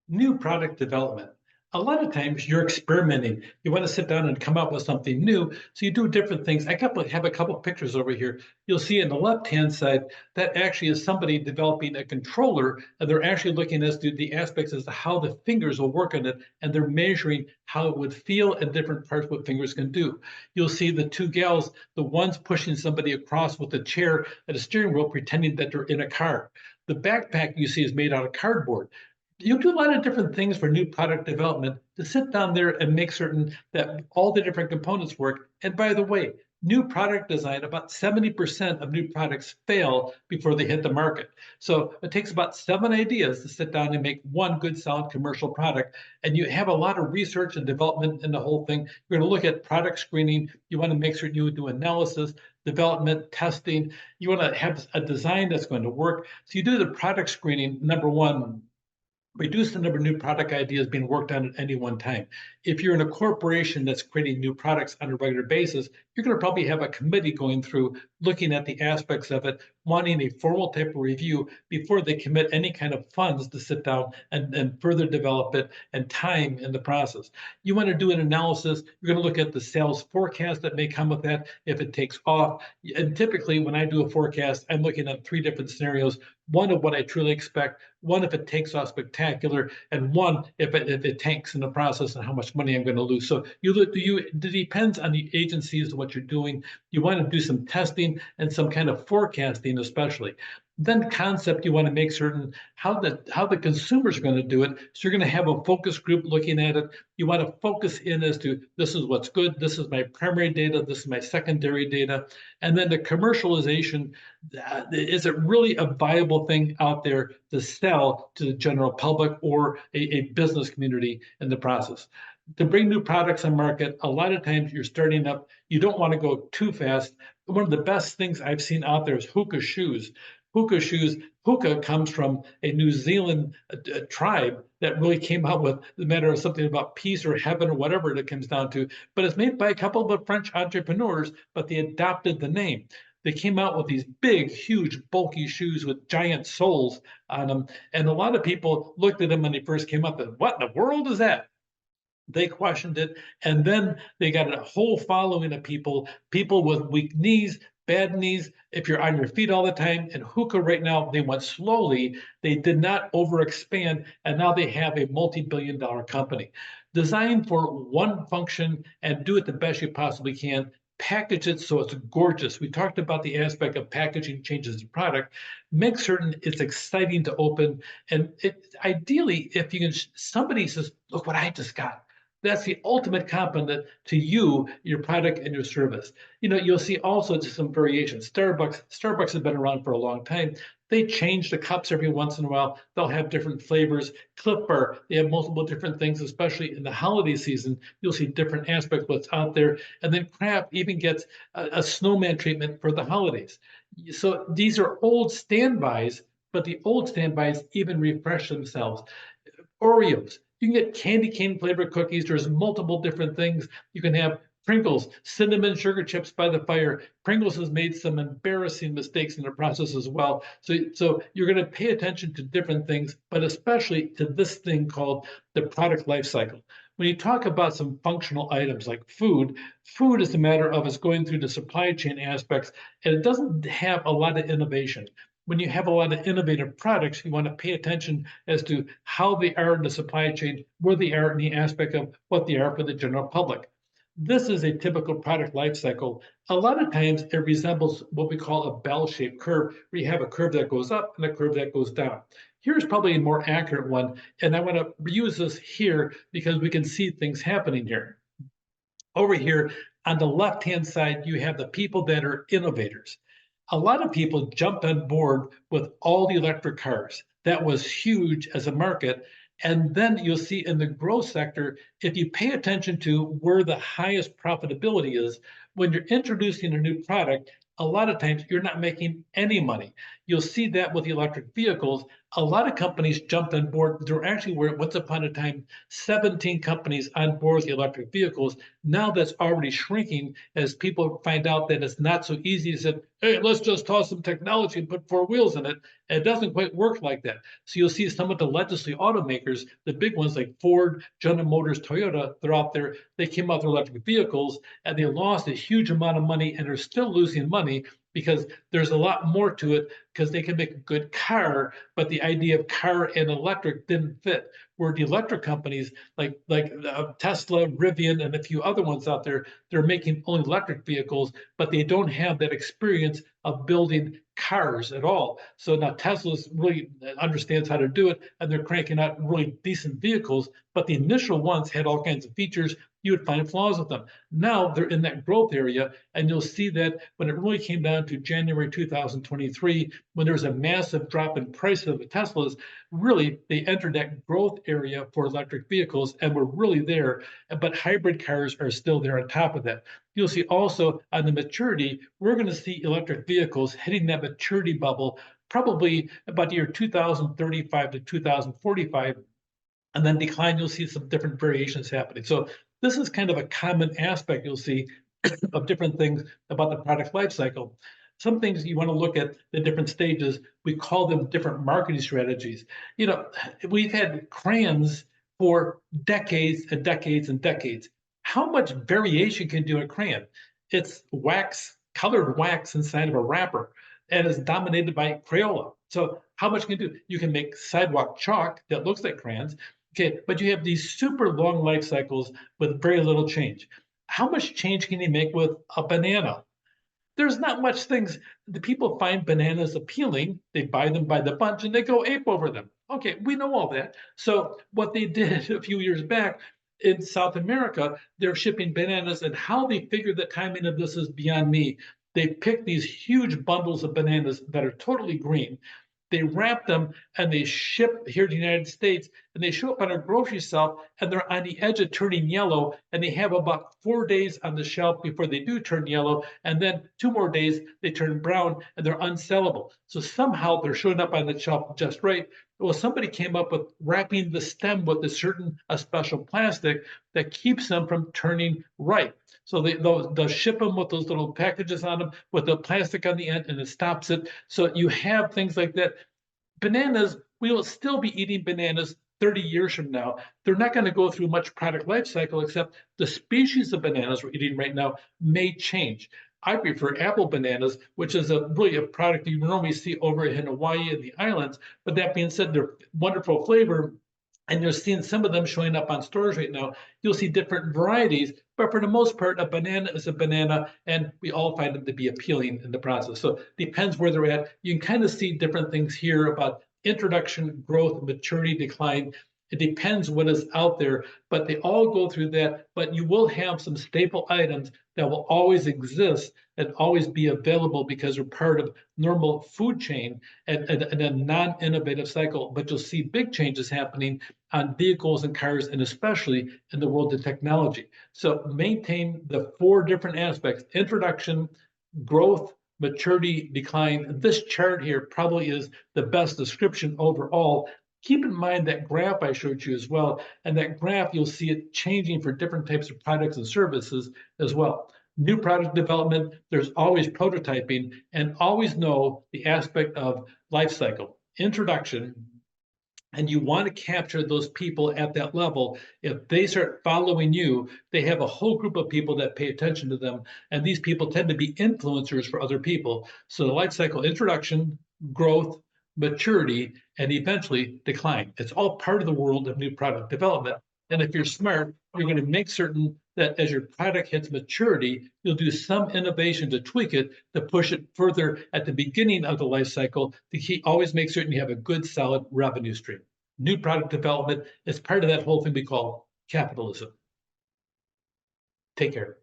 New product development. A lot of times you're experimenting. You want to sit down and come up with something new. So you do different things. Have a couple of pictures over here. You'll see on the left-hand side that actually is somebody developing a controller, and they're actually looking as to the aspects as to how the fingers will work on it, and they're measuring how it would feel and different parts what fingers can do. You'll see the two gals, the one's pushing somebody across with a chair at a steering wheel, pretending that they're in a car. The backpack you see is made out of cardboard. You do a lot of different things for new product development to sit down there and make certain that all the different components work. And by the way, new product design, about 70% of new products fail before they hit the market. So it takes about 7 ideas to sit down and make one good, solid commercial product. And you have a lot of research and development in the whole thing. You're going to look at product screening. You want to make sure you do analysis, development, testing. You want to have a design that's going to work. So you do the product screening, number one, reduce the number of new product ideas being worked on at any one time. If you're in a corporation that's creating new products on a regular basis, you're going to probably have a committee going through looking at the aspects of it, wanting a formal type of review before they commit any kind of funds to sit down and further develop it and time in the process. You want to do an analysis, you're going to look at the sales forecast that may come with that if it takes off. And typically, when I do a forecast, I'm looking at 3 different scenarios. One of what I truly expect, one if it takes off spectacular, and one if it tanks in the process and how much money I'm going to lose. So it depends on the agencies, what you're doing. You want to do some testing and some kind of forecasting, especially. Then concept, you want to make certain how the consumers are going to do it. So you're going to have a focus group looking at it. You want to focus in as to this is what's good, this is my primary data, this is my secondary data, and then the commercialization. Is it really a viable thing out there to sell to the general public or a business community in the process? To bring new products on market, a lot of times you're starting up, you don't want to go too fast. One of the best things I've seen out there is Hoka shoes. Hoka shoes, Hoka comes from a New Zealand tribe that really came out with the matter of something about peace or heaven or whatever it comes down to. But it's made by a couple of French entrepreneurs, but they adopted the name. They came out with these big, huge, bulky shoes with giant soles on them. And a lot of people looked at them when they first came up and, what in the world is that? They questioned it, and then they got a whole following of people with weak knees, bad knees, if you're on your feet all the time. And Hookah right now, they went slowly, they did not overexpand, and now they have a multi-billion-dollar company designed for one function, and do it the best you possibly can. Package it so it's gorgeous. We talked about the aspect of packaging changes the product. Make certain it's exciting to open, and ideally, if you can, somebody says, "Look what I just got." That's the ultimate compliment to you, your product, and your service. You'll see also just some variations. Starbucks has been around for a long time. They change the cups every once in a while. They'll have different flavors. Clif Bar, they have multiple different things, especially in the holiday season. You'll see different aspects of what's out there. And then Kraft even gets a snowman treatment for the holidays. So these are old standbys, but the old standbys even refresh themselves. Oreos. You can get candy cane flavored cookies. There's multiple different things. You can have Pringles, cinnamon sugar chips by the fire. Pringles has made some embarrassing mistakes in the process as well. So you're going to pay attention to different things, but especially to this thing called the product life cycle. When you talk about some functional items like food is a matter of it's going through the supply chain aspects, and it doesn't have a lot of innovation. When you have a lot of innovative products, you want to pay attention as to how they are in the supply chain, where they are in the aspect of what they are for the general public. This is a typical product life cycle. A lot of times it resembles what we call a bell-shaped curve, where you have a curve that goes up and a curve that goes down. Here's probably a more accurate one, and I want to use this here because we can see things happening here. Over here on the left-hand side, you have the people that are innovators. A lot of people jumped on board with all the electric cars. That was huge as a market. And then you'll see in the growth sector, if you pay attention to where the highest profitability is, when you're introducing a new product, a lot of times you're not making any money. You'll see that with the electric vehicles. A lot of companies jumped on board. There actually were, once upon a time, 17 companies on board with electric vehicles. Now that's already shrinking as people find out that it's not so easy to say, hey, let's just toss some technology and put four wheels in it. And it doesn't quite work like that. So you'll see some of the legacy automakers, the big ones like Ford, General Motors, Toyota, they're out there. They came out with electric vehicles and they lost a huge amount of money and are still losing money because there's a lot more to it because they can make a good car, but the idea of car and electric didn't fit. Where the electric companies like Tesla, Rivian, and a few other ones out there, they're making only electric vehicles, but they don't have that experience of building cars at all. So now Tesla's really understands how to do it, and they're cranking out really decent vehicles. But the initial ones had all kinds of features. You would find flaws with them. Now they're in that growth area, and you'll see that when it really came down to January 2023, when there was a massive drop in price of the Teslas, really they entered that growth area for electric vehicles and were really there. But hybrid cars are still there on top of that. You'll see also on the maturity, we're going to see electric vehicles hitting that maturity bubble probably about the year 2035 to 2045, and then decline. You'll see some different variations happening. So this is kind of a common aspect you'll see of different things about the product life cycle. Some things you want to look at the different stages. We call them different marketing strategies. You know, we've had crayons for decades and decades and decades. How much variation can you do a crayon? It's wax, colored wax inside of a wrapper, and it's dominated by Crayola. So how much can you do? You can make sidewalk chalk that looks like crayons. Okay, but you have these super long life cycles with very little change. How much change can you make with a banana? There's not much things. The people find bananas appealing. They buy them by the bunch and they go ape over them. Okay, we know all that. So what they did a few years back in South America, they're shipping bananas, and how they figure the timing of this is beyond me. They pick these huge bundles of bananas that are totally green. They wrap them and they ship here to the United States, and they show up on a grocery shelf and they're on the edge of turning yellow, and they have about 4 days on the shelf before they do turn yellow, and then 2 more days they turn brown and they're unsellable. So somehow they're showing up on the shelf just right. Well, somebody came up with wrapping the stem with a special plastic that keeps them from turning ripe. So they'll ship them with those little packages on them with the plastic on the end, and it stops it. So you have things like that. Bananas, we will still be eating bananas 30 years from now. They're not going to go through much product life cycle, except the species of bananas we're eating right now may change. I prefer apple bananas, which is really a product you normally see over in Hawaii and the islands. But that being said, they're wonderful flavor, and you're seeing some of them showing up on stores right now. You'll see different varieties, but for the most part, a banana is a banana, and we all find them to be appealing in the process. So depends where they're at. You can kind of see different things here about introduction, growth, maturity, decline. It depends what is out there, but they all go through that. But you will have some staple items that will always exist and always be available because they're part of normal food chain and a non-innovative cycle. But you'll see big changes happening on vehicles and cars, and especially in the world of technology. So maintain the four different aspects: introduction, growth, maturity, decline. This chart here probably is the best description overall. Keep in mind that graph I showed you as well, and that graph, you'll see it changing for different types of products and services as well. New product development, there's always prototyping, and always know the aspect of life cycle, introduction, and you want to capture those people at that level. If they start following you, they have a whole group of people that pay attention to them, and these people tend to be influencers for other people. So the life cycle: introduction, growth, maturity, and eventually decline. It's all part of the world of new product development. And if you're smart, you're going to make certain that as your product hits maturity, you'll do some innovation to tweak it, to push it further at the beginning of the life cycle, to always make certain you have a good, solid revenue stream. New product development is part of that whole thing we call capitalism. Take care.